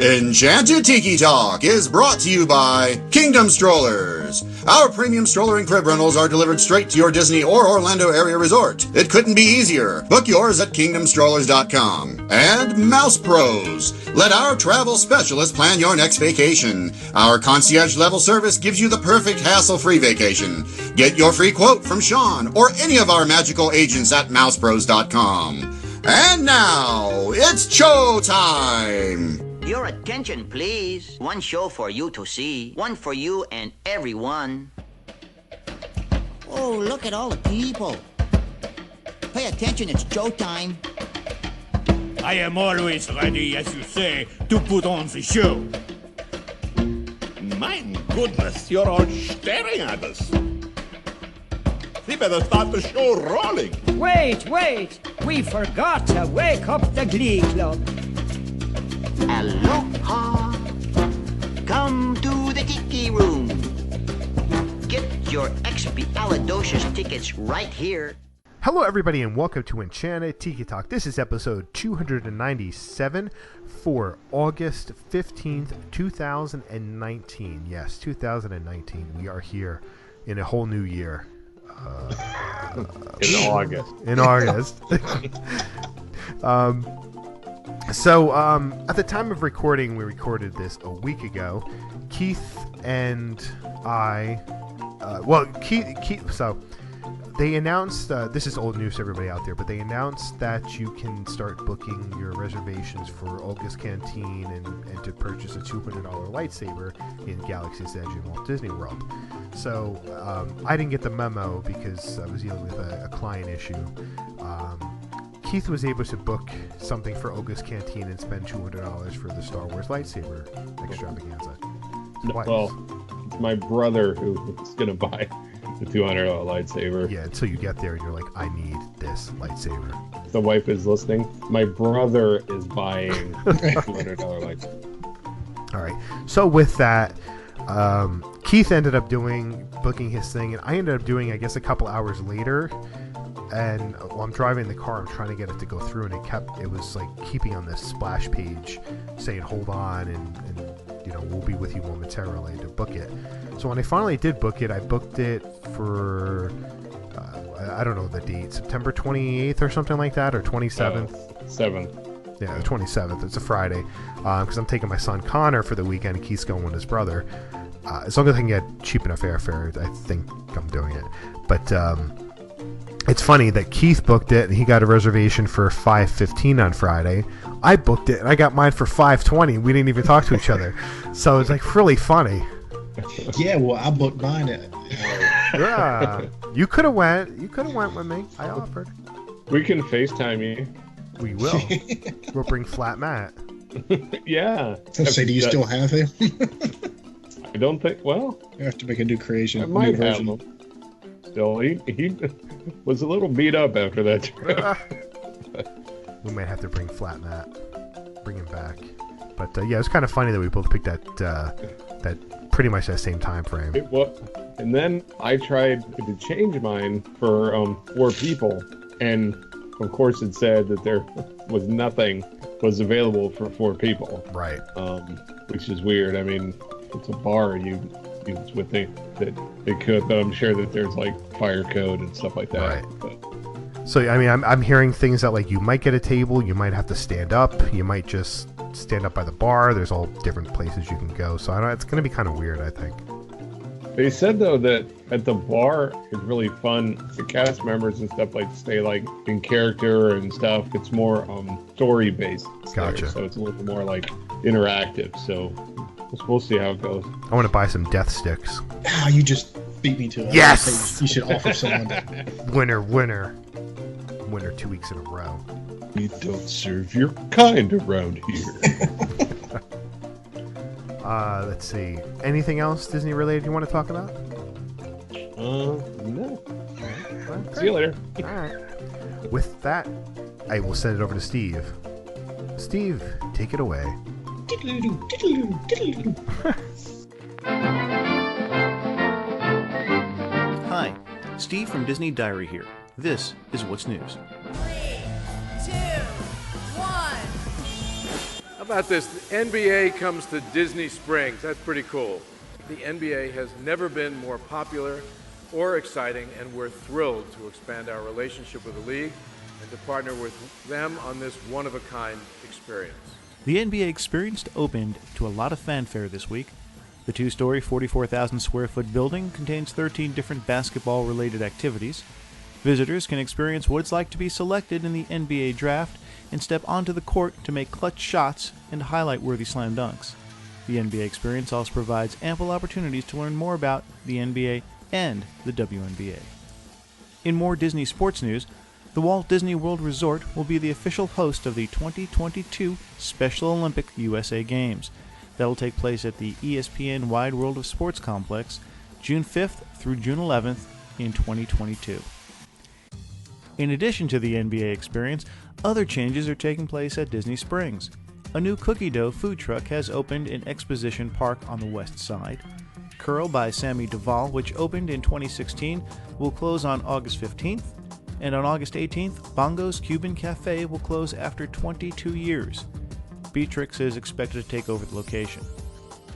Enchanted Tiki Talk is brought to you by Kingdom Strollers. Our premium stroller and crib rentals are delivered straight to your Disney or Orlando area resort. It couldn't be easier. Book yours at kingdomstrollers.com. And Mouse Pros. Let our travel specialist plan your next vacation. Our concierge level service gives you the perfect hassle-free vacation. Get your free quote from Sean or any of our magical agents at mousepros.com. And now, it's show time! Your attention, please. One show for you to see. One for you and everyone. Oh, look at all the people. Pay attention, it's showtime. I am always ready, as you say, to put on the show. My goodness, you're all staring at us. We better start the show rolling. Wait! We forgot to wake up the Glee Club. Aloha. Come to the Tiki Room. Get your expialidocious tickets right here. Hello everybody and welcome to Enchanted Tiki Talk. This is episode 297 for August 15th, 2019. Yes, 2019. We are here in a whole new year. In August. So, at the time of recording, we recorded this a week ago. Keith and I, so they announced, this is old news to everybody out there, but they announced that you can start booking your reservations for August Canteen and to purchase a $200 lightsaber in Galaxy's Edge in Walt Disney World. So, I didn't get the memo because I was dealing with a client issue. Keith was able to book something for August Canteen and spend $200 for the Star Wars lightsaber extravaganza. Well, it's my brother who's going to buy the $200 lightsaber. Yeah, until you get there and you're like, I need this lightsaber. The wife is listening. My brother is buying a $200 lightsaber. All right. So with that, Keith ended up booking his thing, and I ended up doing, I guess, a couple hours later. And while I'm driving the car, I'm trying to get it to go through, and it was like keeping on this splash page saying, hold on, and you know, we'll be with you momentarily to book it. So when I finally did book it, I booked it for, I don't know the date, September 28th or something like that, or 27th? 7th. Yeah, the 27th. It's a Friday, because I'm taking my son Connor for the weekend, and Keith's going with his brother. As long as I can get cheap enough airfare, I think I'm doing it. But, it's funny that Keith booked it and he got a reservation for 5:15 on Friday. I booked it and I got mine for 5:20. We didn't even talk to each other, so it's like really funny. Yeah, well, I booked mine at. Yeah, you could have went. You could have went with me. I offered. We can FaceTime you. We will. We'll bring Flat Matt. Yeah. So do you still have him? I don't think. Well, you have to make a new creation. I might have him. Still, he was a little beat up after that trip. We might have to bring Flat Matt, bring him back. But yeah, it was kind of funny that we both picked that pretty much that same time frame. And then I tried to change mine for 4 people, and of course it said that there was nothing was available for 4 people. Right. Which is weird. I mean, it's a bar. You would think that it could, but I'm sure that there's like fire code and stuff like that. Right. So I mean, I'm hearing things that like you might get a table, you might have to stand up, you might just stand up by the bar. There's all different places you can go. So I don't know, it's going to be kind of weird, I think. They said though that at the bar it's really fun. The cast members and stuff like to stay like in character and stuff. It's more story based. Gotcha. So it's a little more like interactive. So we'll see how it goes. I want to buy some death sticks. Ah, you just beat me to it. Yes! You should offer someone that. Winner 2 weeks in a row. We don't serve your kind around here. Let's see. Anything else Disney related you want to talk about? No. Okay. See you later. All right. With that, I will send it over to Steve. Steve, take it away. Hi, Steve from Disney Diary here. This is What's News. 3, 2, 1. about this? The NBA comes to Disney Springs. That's pretty cool. The NBA has never been more popular or exciting, and we're thrilled to expand our relationship with the league and to partner with them on this one-of-a-kind experience. The NBA Experience opened to a lot of fanfare this week. The two-story, 44,000-square-foot building contains 13 different basketball-related activities. Visitors can experience what it's like to be selected in the NBA draft and step onto the court to make clutch shots and highlight-worthy slam dunks. The NBA Experience also provides ample opportunities to learn more about the NBA and the WNBA. In more Disney sports news, the Walt Disney World Resort will be the official host of the 2022 Special Olympic USA Games. That will take place at the ESPN Wide World of Sports Complex, June 5th through June 11th in 2022. In addition to the NBA Experience, other changes are taking place at Disney Springs. A new cookie dough food truck has opened in Exposition Park on the west side. Curl by Sammy Duvall, which opened in 2016, will close on August 15th, and on August 18th, Bongo's Cuban Cafe will close after 22 years. Beatrix is expected to take over the location.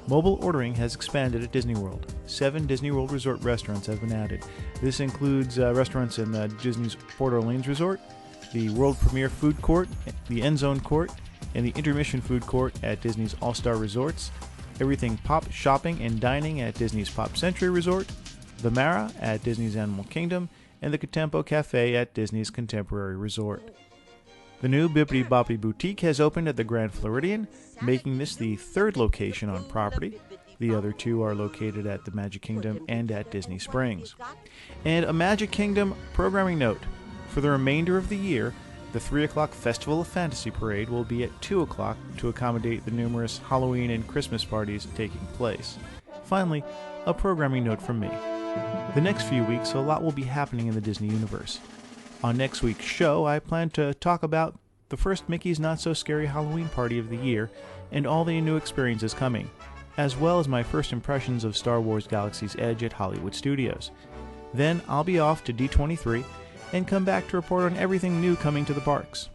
Mobile ordering has expanded at Disney World. 7 Disney World Resort restaurants have been added. This includes restaurants in Disney's Port Orleans Resort, the World Premiere Food Court, the End Zone Court, and the Intermission Food Court at Disney's All-Star Resorts, Everything Pop Shopping and Dining at Disney's Pop Century Resort, the Mara at Disney's Animal Kingdom, and the Catempo Cafe at Disney's Contemporary Resort. The new Bibbidi Bobbidi Boutique has opened at the Grand Floridian, making this the 3rd location on property. The other 2 are located at the Magic Kingdom and at Disney Springs. And a Magic Kingdom programming note. For the remainder of the year, the 3 o'clock Festival of Fantasy Parade will be at 2 o'clock to accommodate the numerous Halloween and Christmas parties taking place. Finally, a programming note from me. The next few weeks, a lot will be happening in the Disney universe. On next week's show, I plan to talk about the first Mickey's Not So Scary Halloween party of the year and all the new experiences coming, as well as my first impressions of Star Wars Galaxy's Edge at Hollywood Studios. Then I'll be off to D23 and come back to report on everything new coming to the parks.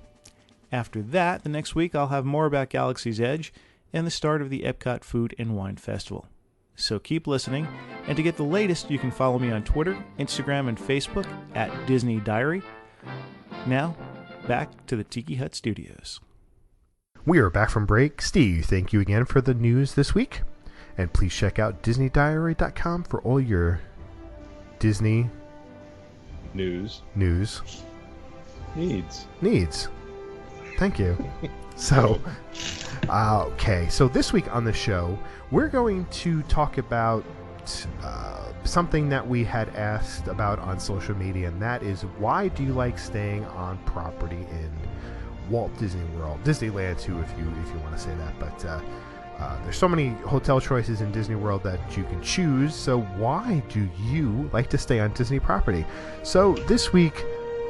After that, the next week I'll have more about Galaxy's Edge and the start of the Epcot Food and Wine Festival. So keep listening, and to get the latest, you can follow me on Twitter, Instagram, and Facebook at Disney Diary. Now, back to the Tiki Hut Studios. We are back from break. Steve, thank you again for the news this week. And please check out DisneyDiary.com for all your Disney News. Needs. Thank you. So, okay. So this week on the show, we're going to talk about something that we had asked about on social media, and that is, why do you like staying on property in Walt Disney World, Disneyland too, if you want to say that. But there's so many hotel choices in Disney World that you can choose. So why do you like to stay on Disney property? So this week,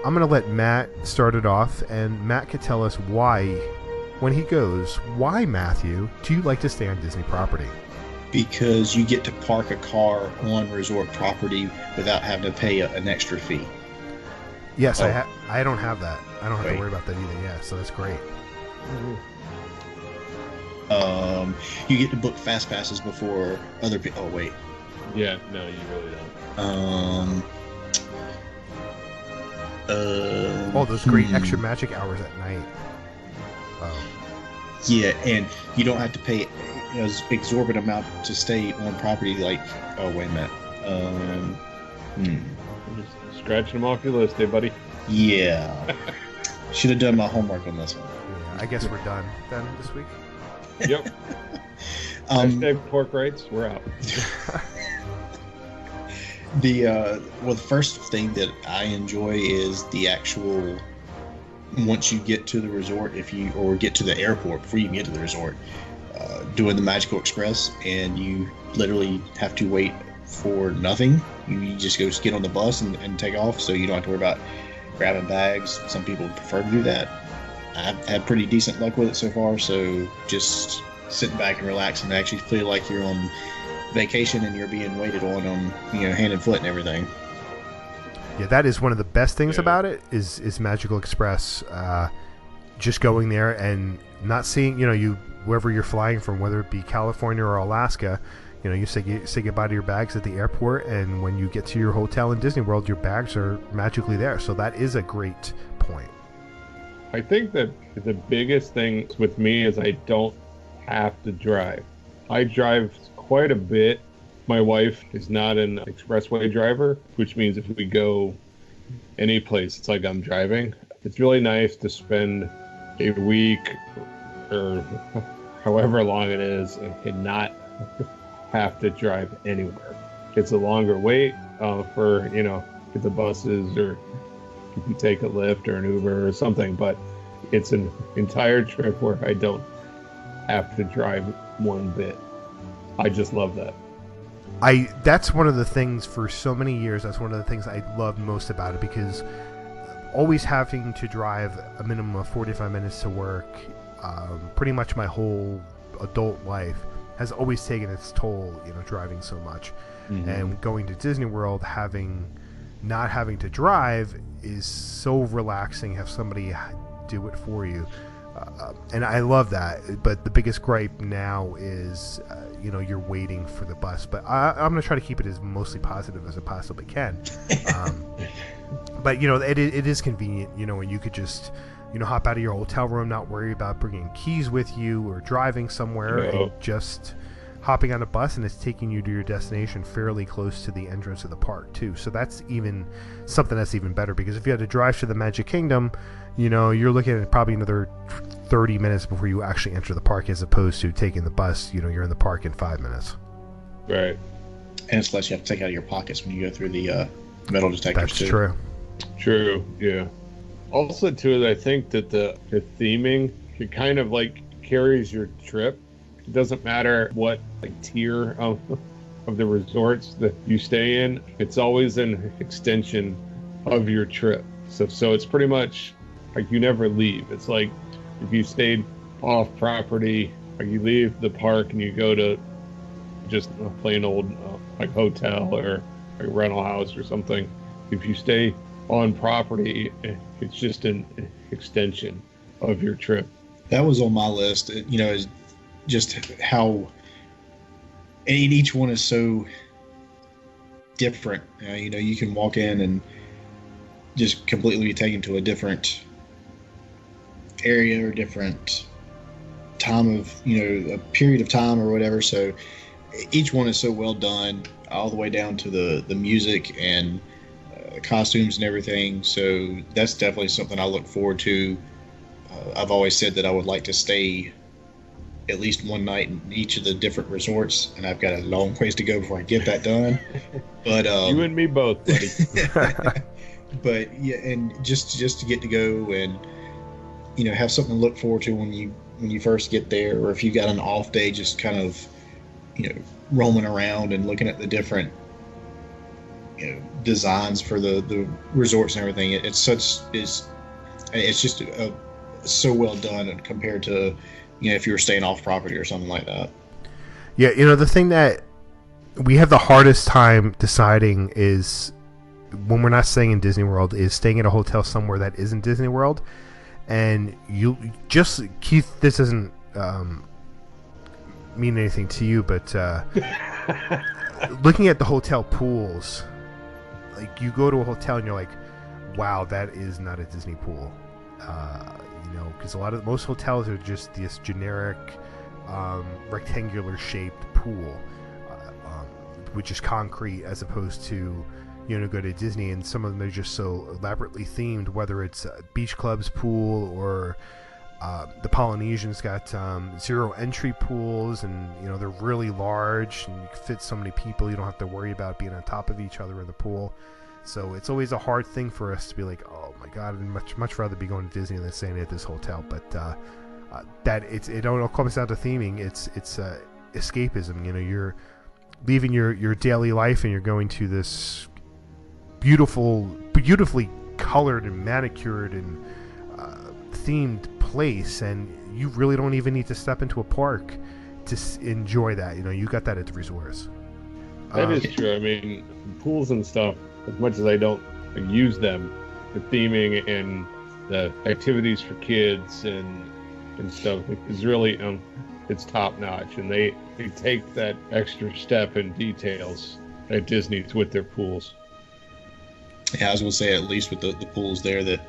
I'm going to let Matt start it off, and Matt could tell us why, when he goes, why, Matthew, do you like to stay on Disney property? Because you get to park a car on resort property without having to pay an extra fee. Yes, I don't have that. I don't have to worry about that either. Yeah, so that's great. You get to book fast passes before other people. Oh wait. Yeah, no, you really don't. Oh, those great extra magic hours at night. Yeah, and you don't have to pay an exorbitant amount to stay on property. Like, oh wait a minute. Just scratching them off your list, there, buddy. Yeah. Should have done my homework on this one. Yeah, I guess we're done then this week. Yep. Hashtag pork rights. We're out. The first thing that I enjoy is the actual, once you get to the resort, or get to the airport before you can get to the resort, doing the Magical Express, and you literally have to wait for nothing. You just go get on the bus and take off, so you don't have to worry about grabbing bags. Some people prefer to do that. I've had pretty decent luck with it so far, so just sitting back and relaxing and actually feel like you're on vacation and you're being waited on hand and foot and everything. Yeah, that is one of the best things about it is Magical Express. Just going there and not seeing, you wherever you're flying from, whether it be California or Alaska, you say goodbye to your bags at the airport, and when you get to your hotel in Disney World, your bags are magically there. So that is a great point. I think that the biggest thing with me is I don't have to drive. I drive quite a bit. My wife is not an expressway driver, which means if we go any place, it's like I'm driving. It's really nice to spend a week or however long it is and not have to drive anywhere. It's a longer wait for, get the buses, or if you take a Lyft or an Uber or something, but it's an entire trip where I don't have to drive one bit. I just love that. That's one of the things for so many years. That's one of the things I loved most about it, because always having to drive a minimum of 45 minutes to work, pretty much my whole adult life, has always taken its toll, driving so much. Mm-hmm. And going to Disney World, not having to drive is so relaxing. Have somebody do it for you. And I love that. But the biggest gripe now is, you're waiting for the bus. But I'm going to try to keep it as mostly positive as I possibly can. But, it is convenient, when you could just, hop out of your hotel room, not worry about bringing keys with you or driving somewhere, and just hopping on a bus, and it's taking you to your destination fairly close to the entrance of the park, too. So that's even something that's even better, because if you had to drive to the Magic Kingdom, you're looking at probably another 30 minutes before you actually enter the park, as opposed to taking the bus, you're in the park in 5 minutes. Right. And it's less you have to take out of your pockets when you go through the metal detectors. That's true. True, yeah. Also, too, I think that the theming, it kind of carries your trip. It doesn't matter what tier of the resorts that you stay in. It's always an extension of your trip. So it's pretty much you never leave. It's like if you stayed off property, you leave the park and you go to just a plain old hotel or a rental house or something. If you stay on property, it's just an extension of your trip. That was on my list. Is just how each one is so different. You can walk in and just completely be taken to a different area or different time of, a period of time or whatever. So each one is so well done, all the way down to the music and costumes and everything. So that's definitely something I look forward to. I've always said that I would like to stay at least one night in each of the different resorts, and I've got a long ways to go before I get that done. But you and me both, buddy. But yeah, and just to get to go and have something to look forward to when you first get there, or if you got an off day, just kind of roaming around and looking at the different designs for the resorts and everything. It's just so well done compared to if you were staying off property or something like that. Yeah, the thing that we have the hardest time deciding is when we're not staying in Disney World is staying at a hotel somewhere that isn't Disney World. And Keith, this doesn't mean anything to you, but looking at the hotel pools, you go to a hotel and you're like, wow, that is not a Disney pool. Because most hotels are just this generic rectangular shaped pool, which is concrete, as opposed to go to Disney, and some of them are just so elaborately themed, whether it's Beach Club's pool or the Polynesians got zero entry pools, and they're really large and you can fit so many people. You don't have to worry about being on top of each other in the pool. So it's always a hard thing for us to be like, oh my god, I'd much rather be going to Disney than staying at this hotel. But it all comes down to theming. It's escapism. You're leaving your daily life and you're going to this beautifully colored and manicured and themed place, and you really don't even need to step into a park to enjoy that. You got that at the resorts. That is true. I mean, pools and stuff, as much as I don't use them, the theming and the activities for kids and and stuff is really it's top notch, and they take that extra step in details at Disney's with their pools. Yeah, I was gonna say, at least with the pools there, that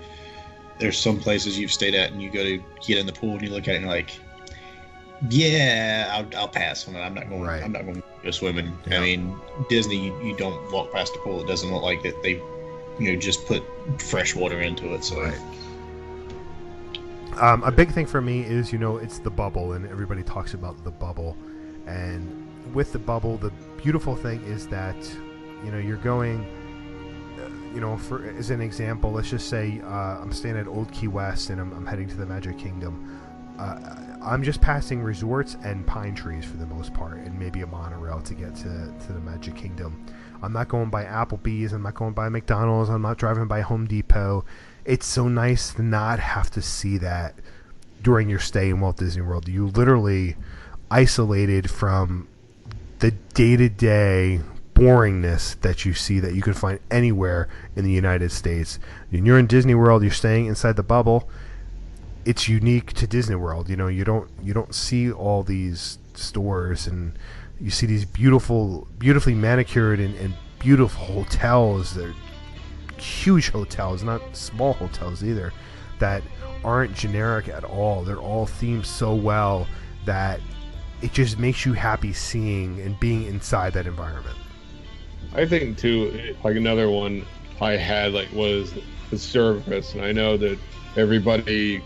there's some places you've stayed at and you go to get in the pool and you look at it and you're like, yeah, I'll pass on it. I'm not going. Right. I'm not going to go swimming. Yeah. I mean, Disney, you don't walk past the pool. It doesn't look like that they, just put fresh water into it. So. Right. A big thing for me is, it's the bubble, and everybody talks about the bubble. And with the bubble, the beautiful thing is that, you're going, for as an example, let's just say I'm staying at Old Key West and I'm heading to the Magic Kingdom. I'm just passing resorts and pine trees for the most part, and maybe a monorail to get to the Magic Kingdom. I'm not going by Applebee's. I'm not going by McDonald's. I'm not driving by Home Depot. It's so nice to not have to see that during your stay in Walt Disney World. You literally isolated from the day-to-day boringness that you see that you can find anywhere in the United States. When you're in Disney World, you're staying inside the bubble. It's unique to Disney World. You don't see all these stores, and you see these beautifully manicured and beautiful hotels. They're huge hotels, not small hotels either, that aren't generic at all. They're all themed so well that it just makes you happy seeing and being inside that environment. I think too, like another one I had was the service, and I know that everybody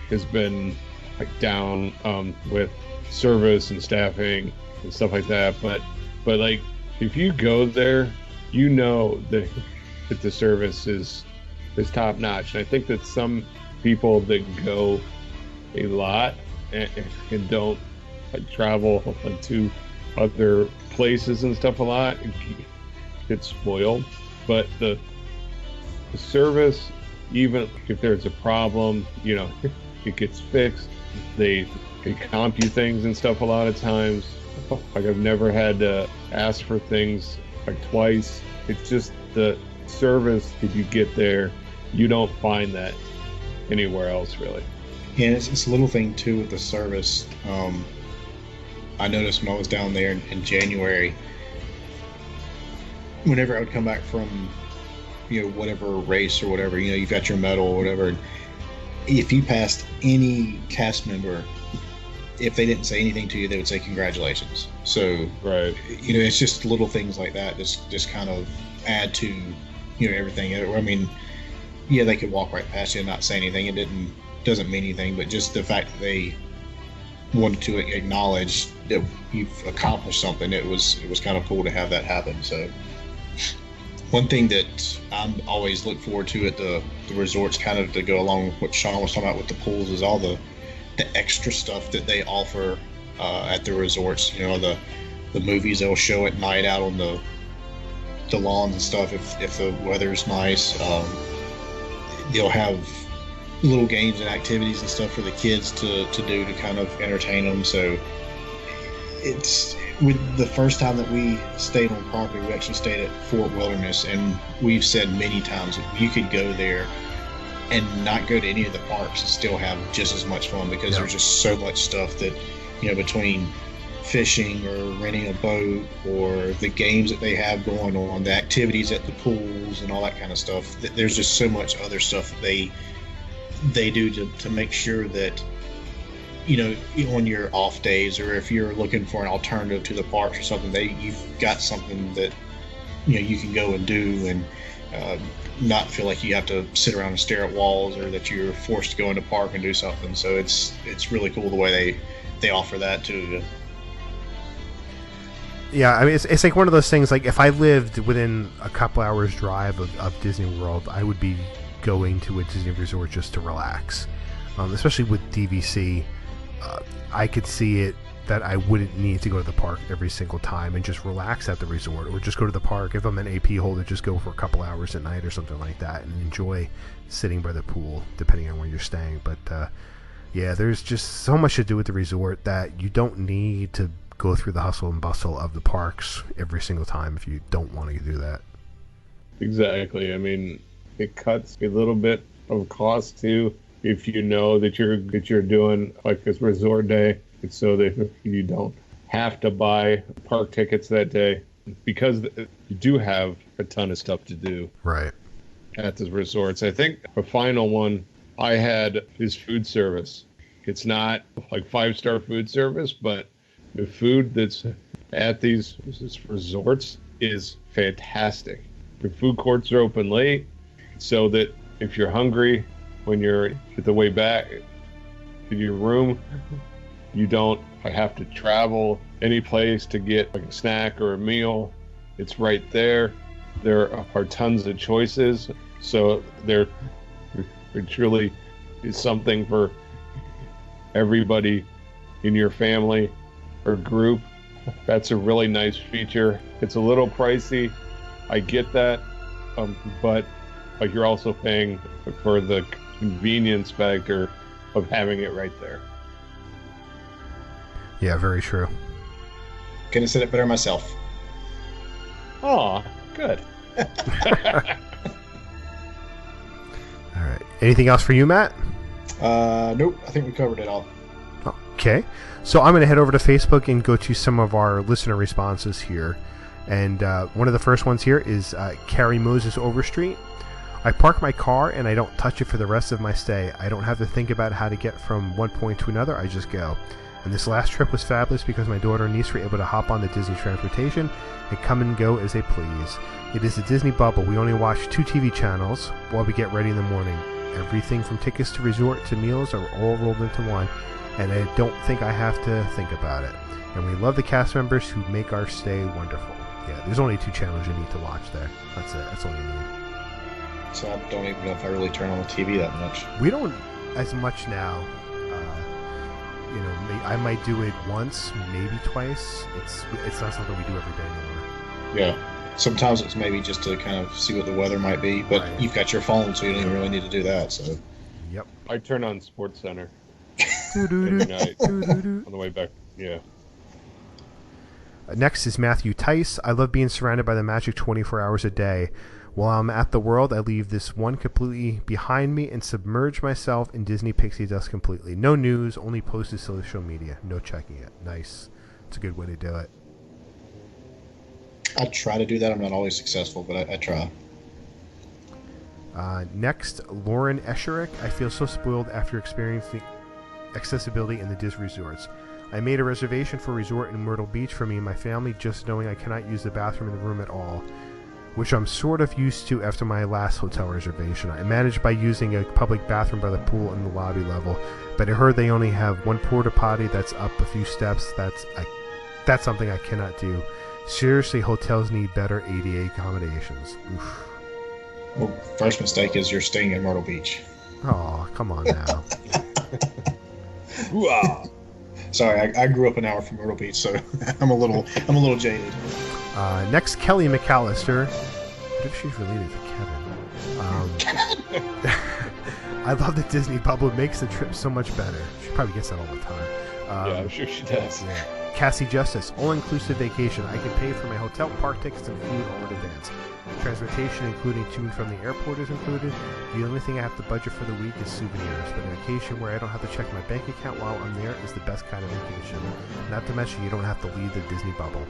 has been down with service and staffing and stuff like that, but if you go there, that the service is top notch. And I think that some people that go a lot and don't travel to other places and stuff a lot get spoiled, but the service, even if there's a problem, it gets fixed. They comp you things and stuff a lot of times. I've never had to ask for things twice. It's just the service. If you get there, you don't find that anywhere else, really. Yeah, it's a little thing too with the service. I noticed when I was down there in January, whenever I would come back from whatever race or whatever, you've got your medal or whatever, if you passed any cast member, if they didn't say anything to you, they would say congratulations. So right, it's just little things like that just kind of add to everything. I mean, yeah, they could walk right past you and not say anything. It doesn't mean anything, but just the fact that they wanted to acknowledge that you've accomplished something, it was kind of cool to have that happen. So one thing that I'm always look forward to at the resorts, kind of to go along with what Sean was talking about with the pools, is all the extra stuff that they offer at the resorts. The movies they'll show at night out on the lawns and stuff if the weather's nice. They'll have little games and activities and stuff for the kids to do to kind of entertain them. So it's, with the first time that we stayed on property, we actually stayed at Fort Wilderness, and we've said many times that you could go there and not go to any of the parks and still have just as much fun, because there's just so much stuff that, between fishing or renting a boat or the games that they have going on, the activities at the pools and all that kind of stuff, there's just so much other stuff that they do to make sure that, on your off days, or if you're looking for an alternative to the parks or something, you've got something that you can go and do, and not feel like you have to sit around and stare at walls, or that you're forced to go into park and do something. So it's really cool the way they offer that too. Yeah, I mean, it's like one of those things, like if I lived within a couple hours drive of Disney World, I would be going to a Disney resort just to relax. Especially with DVC, I could see it that I wouldn't need to go to the park every single time and just relax at the resort, or just go to the park. If I'm an AP holder, just go for a couple hours at night or something like that and enjoy sitting by the pool, depending on where you're staying. But yeah, there's just so much to do with the resort that you don't need to go through the hustle and bustle of the parks every single time if you don't want to do that. Exactly. I mean, it cuts a little bit of cost too, if you know that you're doing like this resort day, it's so that you don't have to buy park tickets that day, because you do have a ton of stuff to do Right. at the resorts. I think the final one I had is food service. It's not like 5-star food service, but the food that's at these resorts is fantastic. The food courts are open late, so that if you're hungry when you're at the way back to your room, you don't have to travel any place to get like a snack or a meal. It's right there. There are tons of choices, so there truly is something for everybody in your family or group. That's a really nice feature. It's a little pricey, I get that, but like you're also paying for the convenience factor of having it right there. Yeah, very true. Couldn't have said it better myself. Oh, good. All right. Anything else for you, Matt? Nope. I think we covered it all. Okay. So I'm going to head over to Facebook and go to some of our listener responses here. And one of the first ones here is Carrie Moses Overstreet. I park my car and I don't touch it for the rest of my stay. I don't have to think about how to get from one point to another. I just go. And this last trip was fabulous because my daughter and niece were able to hop on the Disney transportation and come and go as they please. It is a Disney bubble. We only watch 2 TV channels while we get ready in the morning. Everything from tickets to resort to meals are all rolled into one, and I don't think I have to think about it. And we love the cast members who make our stay wonderful. Yeah, there's only 2 channels you need to watch there. That's it. That's all you need. So I don't even know if I really turn on the TV that much. We don't as much now. I might do it once, maybe twice. It's not something we do every day anymore. Yeah. Sometimes it's maybe just to kind of see what the weather might be, but right. You've got your phone, so you don't even really need to do that. So. Yep. I turn on Sports Center every night on the way back. Yeah. Next is Matthew Tice. I love being surrounded by the magic 24 hours a day. While I'm at the world, I leave this one completely behind me and submerge myself in Disney pixie dust completely. No news, only posted social media. No checking it. Nice. It's a good way to do it. I try to do that. I'm not always successful, but I try. Next, Lauren Escherick. I feel so spoiled after experiencing accessibility in the Disney resorts. I made a reservation for a resort in Myrtle Beach for me and my family, just knowing I cannot use the bathroom in the room at all, which I'm sort of used to after my last hotel reservation. I managed by using a public bathroom by the pool in the lobby level, but I heard they only have one porta potty that's up a few steps. That's something I cannot do. Seriously, hotels need better ADA accommodations. Oof. Well, first mistake is you're staying in Myrtle Beach. Oh, come on now. Sorry, I grew up an hour from Myrtle Beach, so I'm a little jaded. Next, Kelly McAllister. What if she's related to Kevin? I love that Disney bubble makes the trip so much better. She probably gets that all the time. Yeah, I'm sure she does. Yeah. Cassie Justice, all-inclusive vacation. I can pay for my hotel, park tickets, and food all in advance. Transportation, including to and from the airport, is included. The only thing I have to budget for the week is souvenirs. But a vacation where I don't have to check my bank account while I'm there is the best kind of vacation. Not to mention, you don't have to leave the Disney bubble.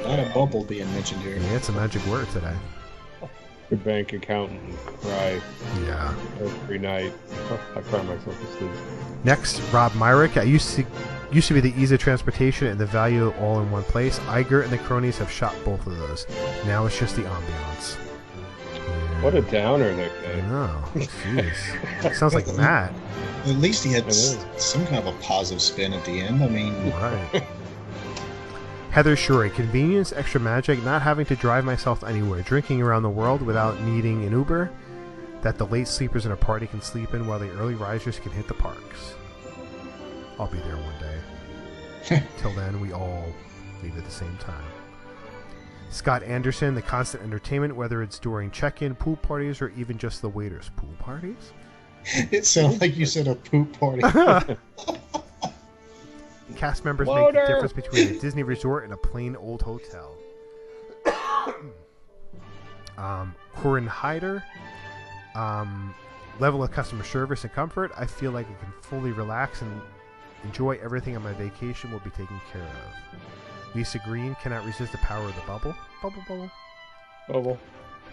Not a bubble being mentioned here. Yeah, it's a magic word today. Your bank accountant cry. Yeah. Every night. I cry myself to sleep. Next, Rob Myrick. I used to be the ease of transportation and the value all in one place. Iger and the cronies have shot both of those. Now it's just the ambiance. Yeah. What a downer that guy. I know. Jeez. Sounds like Matt. At least he had some kind of a positive spin at the end. I mean... Right. Heather Shurey, convenience, extra magic, not having to drive myself anywhere, drinking around the world without needing an Uber, that the late sleepers in a party can sleep in while the early risers can hit the parks. I'll be there one day. Till then, we all leave at the same time. Scott Anderson, the constant entertainment, whether it's during check-in, pool parties, or even just the waiters' pool parties. It sounds like you said a poop party. Cast members make the difference between a Disney resort and a plain old hotel. Corinne Hyder. level of customer service and comfort, I feel like I can fully relax and enjoy everything on my vacation will be taken care of. Lisa Green cannot resist the power of the bubble. Bubble.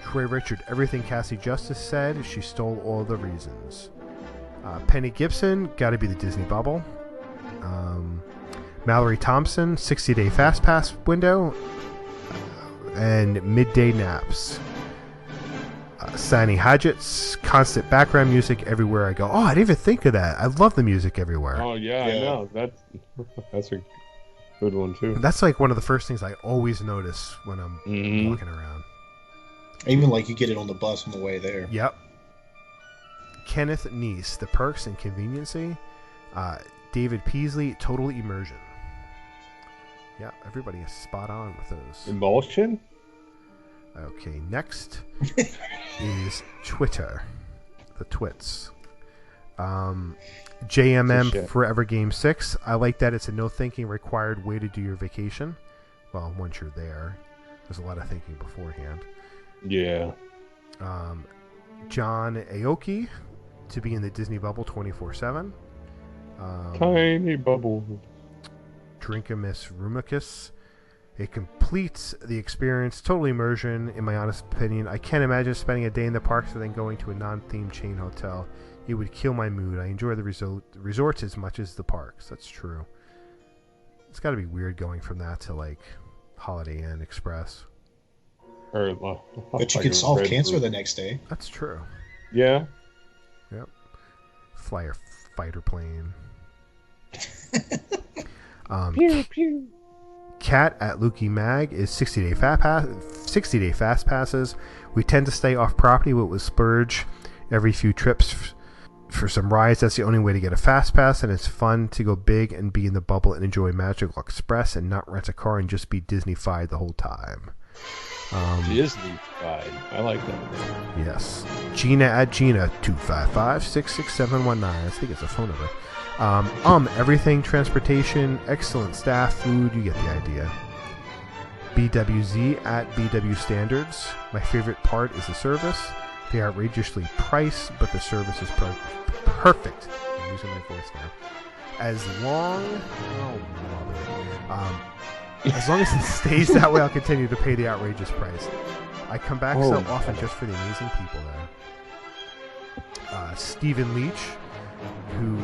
Troy Richard, everything Cassie Justice said, she stole all the reasons. Penny Gibson, gotta be the Disney bubble. Mallory Thompson, 60-day fast pass window. And midday naps. Sani Hodgetts, constant background music everywhere I go. Oh, I didn't even think of that. I love the music everywhere. Oh yeah. I know. That's a good one too. That's like one of the first things I always notice when I'm walking around. Even like you get it on the bus on the way there. Yep. Kenneth Neese, the perks and conveniency. David Peasley, total immersion. Yeah, everybody is spot on with those. Emulsion? Okay, next is Twitter. The twits. JMM Forever Game 6. I like that it's a no thinking required way to do your vacation. Well, once you're there. There's a lot of thinking beforehand. Yeah. John Aoki, to be in the Disney bubble 24/7. Tiny bubble. Drinkamus Rumicus. It completes the experience, total immersion, in my honest opinion. I can't imagine spending a day in the parks and then going to a non-themed chain hotel. It would kill my mood. I enjoy the resorts as much as the parks. That's true. It's got to be weird going from that to, like, Holiday Inn Express. But you can solve cancer the next day. That's true. Yeah. Yep. Fly a fighter plane. Pew, pew. Cat at Lukey Mag is 60-day fast passes. We tend to stay off property, but we'll splurge every few trips for some rides. That's the only way to get a fast pass, and it's fun to go big and be in the bubble and enjoy Magical Express and not rent a car and just be Disney-fied the whole time. Disney-fied. I like that. Yes. Gina at Gina 255-66719. I think it's a phone number. Everything, transportation, excellent staff, food, you get the idea. BWZ at BW Standards. My favorite part is the service. They are outrageously priced, but the service is perfect. I'm losing my voice now. As long as it stays that way, I'll continue to pay the outrageous price. I come back so often just for the amazing people there. Stephen Leach, who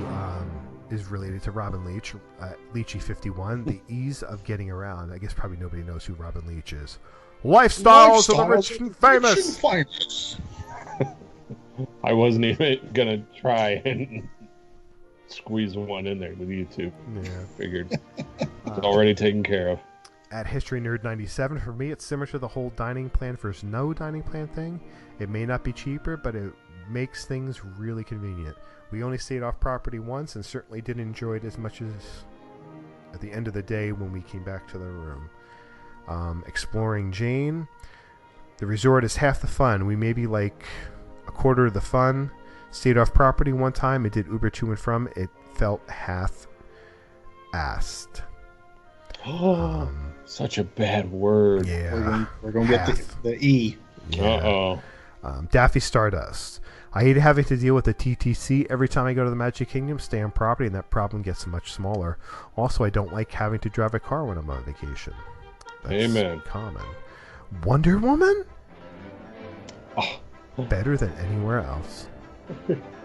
is related to Robin Leach, Leachy51. The ease of getting around. I guess probably nobody knows who Robin Leach is. Lifestyles of the rich and famous. I wasn't even gonna try and squeeze one in there with you two. Yeah, figured it's already taken care of. At History Nerd 97, for me, it's similar to the whole dining plan versus no dining plan thing. It may not be cheaper, but it makes things really convenient. We only stayed off property once and certainly didn't enjoy it as much as at the end of the day when we came back to the room. Exploring Jane. The resort is half the fun. We maybe like a quarter of the fun. Stayed off property one time. It did Uber to and from. It felt half-assed. Such a bad word. Yeah. We're gonna get the E. Yeah. Daffy Stardust. I hate having to deal with the TTC every time I go to the Magic Kingdom, stay on property, and that problem gets much smaller. Also, I don't like having to drive a car when I'm on vacation. That's Amen. Common. Wonder Woman? Better than anywhere else.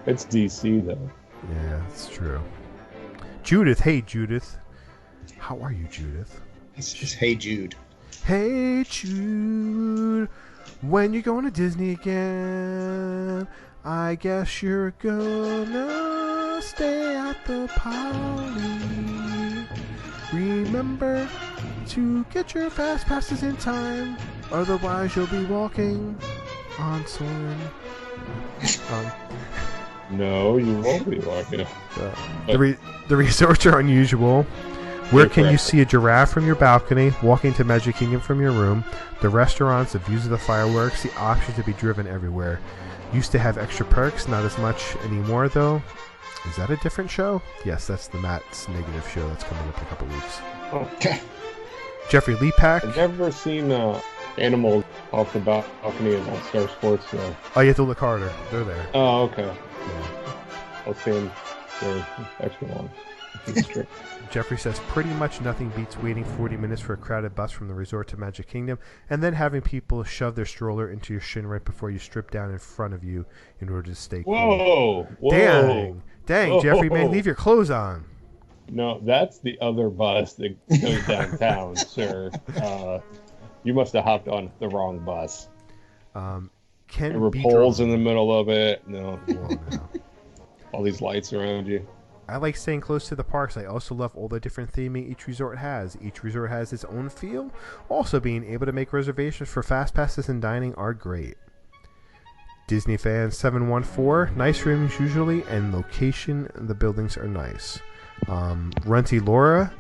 It's DC, though. Yeah, it's true. Judith. Hey, Judith. How are you, Judith? It's just Hey Jude. Hey, Jude. When you going to Disney again? I guess you're gonna stay at the Poly. Remember to get your fast passes in time, otherwise you'll be walking on Soren. No, you won't be walking. The resorts are unusual. Where can you see a giraffe from your balcony, walking to Magic Kingdom from your room, the restaurants, the views of the fireworks, the option to be driven everywhere. Used to have extra perks, not as much anymore though. Is that a different show? Yes, that's the Matt's Negative show that's coming up in a couple weeks. Okay. Jeffrey Leapack. I've never seen Animal off the balcony is on Star Sports. So. Oh, you have to look harder. They're there. Oh, okay. Yeah. I'll stand there extra long. Jeffrey says, pretty much nothing beats waiting 40 minutes for a crowded bus from the resort to Magic Kingdom, and then having people shove their stroller into your shin right before you strip down in front of you in order to stay cool. Whoa! Dang, Whoa. Jeffrey, man, leave your clothes on. No, that's the other bus that goes downtown, sir. You must have hopped on the wrong bus. There were poles in the middle of it. No. All these lights around you. I like staying close to the parks. I also love all the different theming each resort has. Each resort has its own feel. Also, being able to make reservations for fast passes and dining are great. Disney Fans 714, nice rooms usually, and location, the buildings are nice. Runty Laura,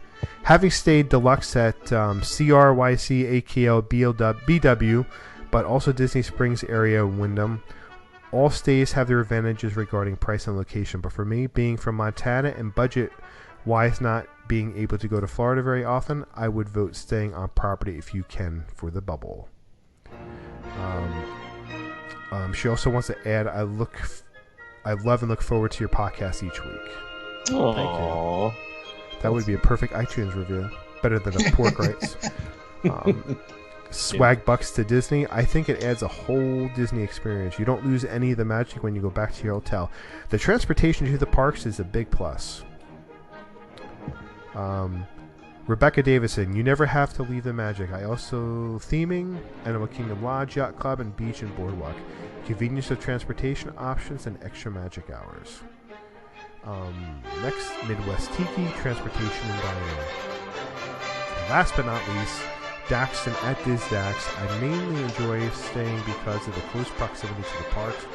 having stayed deluxe at CRYC, AKL, BW, but also Disney Springs area, Wyndham. All stays have their advantages regarding price and location, but for me, being from Montana and budget-wise not being able to go to Florida very often, I would vote staying on property if you can for the bubble. She also wants to add, I love and look forward to your podcast each week. Aww. Thank you. That would be a perfect iTunes review. Better than a pork rights. Swag bucks to Disney. I think it adds a whole Disney experience. You don't lose any of the magic when you go back to your hotel. The transportation to the parks is a big plus. Rebecca Davison, you never have to leave the magic. I also theming, Animal Kingdom Lodge, Yacht Club, and Beach and Boardwalk. Convenience of transportation options and extra magic hours. Next, Midwest Tiki, transportation and dining. Last but not least, Daxton at DizDax. I mainly enjoy staying because of the close proximity to the parks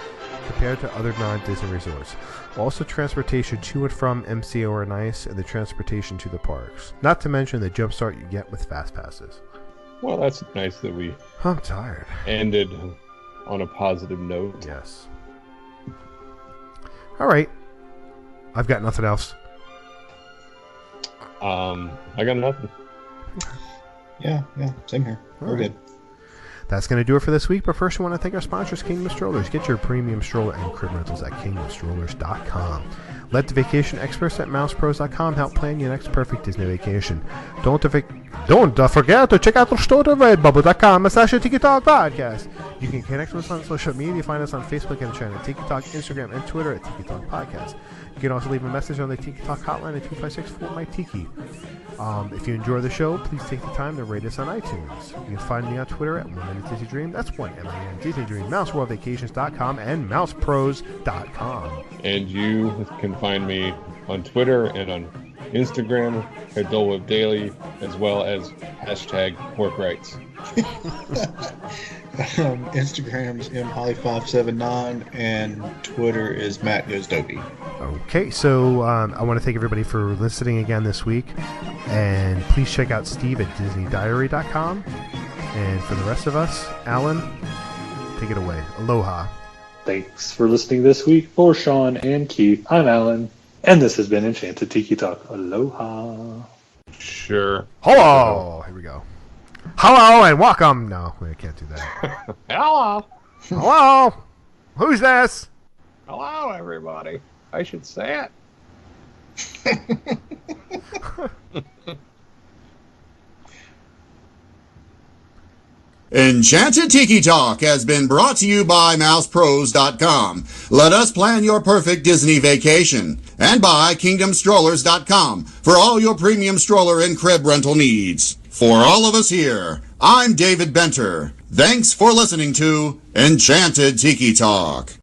compared to other non-Disney resorts. Also, transportation to and from MCO are nice, and the transportation to the parks. Not to mention the jumpstart you get with fast passes. Well, that's nice that we I'm tired. Ended on a positive note. Yes. All right. I've got nothing else. I got nothing. Yeah, same here. We're good. That's going to do it for this week, but first we want to thank our sponsors, Kingdom Strollers. Get your premium stroller and crib rentals at kingdomstrollers.com. Let the vacation experts at mousepros.com help plan your next perfect Disney vacation. Don't forget to check out the store at redbubble.com/Tiki Talk Podcast. You can connect with us on social media. Find us on Facebook and channel Tiki Talk, Instagram, and Twitter at Tiki Talk Podcast. You can also leave a message on the Tiki Talk hotline at 256-4MyTiki. If you enjoy the show, please take the time to rate us on iTunes. You can find me on Twitter at 1MinUteDisneyDream. That's 1MIN Disney Dream, MouseWorldVacations.com, and MousePros.com. And you can find me on Twitter and on Instagram at Dole Whip Daily, as well as hashtag pork rights. Instagram's mholly579 and Twitter is Matt Goes Dopey. Okay, so I want to thank everybody for listening again this week, and please check out Steve at DisneyDiary.com. And for the rest of us, Alan, take it away. Aloha. Thanks for listening this week. For Sean and Keith, I'm Alan, and this has been Enchanted Tiki Talk. Aloha. Sure. Hello. Here we go. Hello and welcome. No, I can't do that. Hello. Hello. Who's this? Hello, everybody. I should say it. Enchanted Tiki Talk has been brought to you by mousepros.com. Let us plan your perfect Disney vacation. And by kingdomstrollers.com for all your premium stroller and crib rental needs. For all of us here, I'm David Benter. Thanks for listening to Enchanted Tiki Talk.